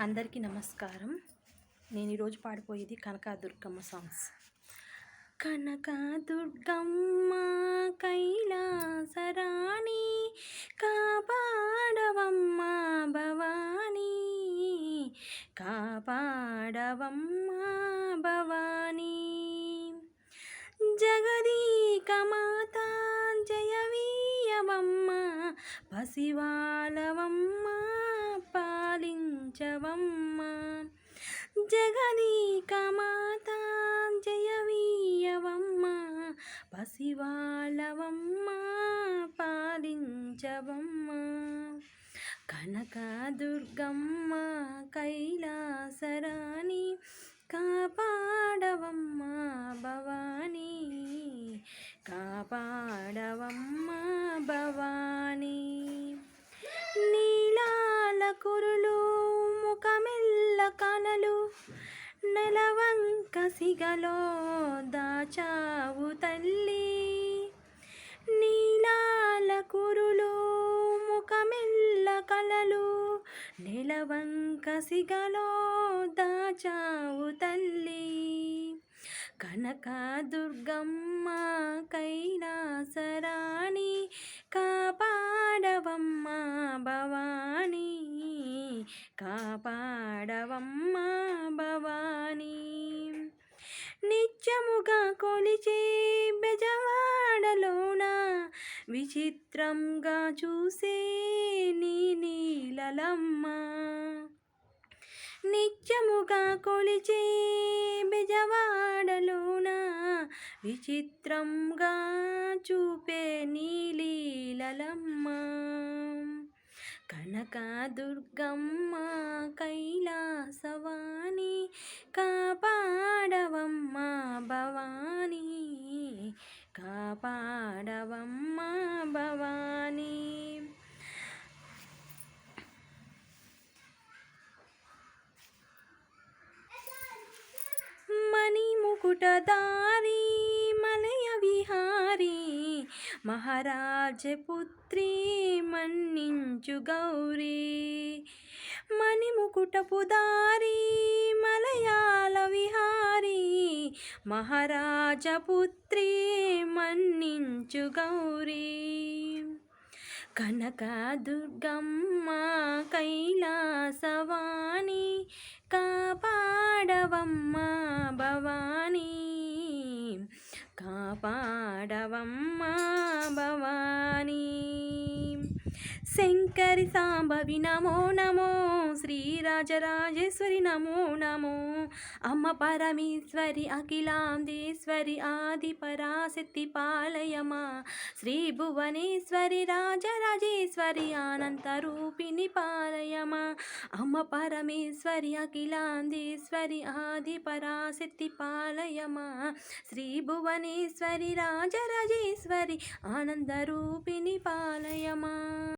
అందరికీ నమస్కారం. నేను ఈరోజు పాడిపోయేది కనకదుర్గమ్మ సాంగ్స్. కనకదుర్గమ్మ కైలాసరాణి కాపాడవమ్మ భవానీ, కాపాడవమ్మ భవానీ. జగదీక మాత జయవీయవమ్మ, పసివాలవమ్మ పాలించవమ్మ. జగదీక మాత జయవీయవమ్మ, పసివాలవమ్మ పాలించవమ్మ. కనకదుర్గమ్మ కైలాసరాణి కాపాడవమ్మ భవానీ, కాపాడవమ్మ భవానీ. నీలాల కురులు ముఖమెల్ల కలలు, నెలవంక సిగలో దాచావు తల్లి. నీలాల కురులు ముఖమెల్ల కలలు, నెలవంక సిగలో దాచావు తల్లి. కనకదుర్గమ్మ కైలాసరాణి కాపాడవమ్మ భవానీ, కాపాడవమ్మ భవానీ. నిత్యముగా కొలిచే బెజవాడలోన, విచిత్రంగా చూసే నీ నీలలమ్మ. నిత్యముగా కొలిచే బెజవాడలోన, విచిత్రంగా చూపే నీలీలలమ్మ. కనకదుర్గమ్మ కైలాసవాణి కాపాడవమ్మ భవానీ, కాపాడవమ్మ భవానీ. మణిముకుటధారి మలయ విహారీ, మహారాజపుత్రి మన్నించు గౌరీ. మణిముకుటపుదారి మలయాల విహారీ, మహారాజపుత్రి మన్నించు గౌరీ. కనకదుర్గమ్మ కైలాసవాణి కాపాడవమ్మ భవానీ, కాపాడవమ్మ భవానీ. శంకరి సాంబవి నమో నమో, శ్రీరాజరాజేశ్వరి నమో నమో. అమ్మ పరమేశ్వరి అఖిలాండేశ్వరి ఆది పరాశక్తి పాలయమా. శ్రీ భువనేశ్వరి రాజరాజేశ్వరి అనంత రూపిణి పాలయమా. అమ్మ పరమేశ్వరి అఖిలాండేశ్వరి ఆది పరాశక్తి పాలయమా. శ్రీ భువనేశ్వరి రాజరాజేశ్వరి ఆనంద రూపిణి పాలయమా.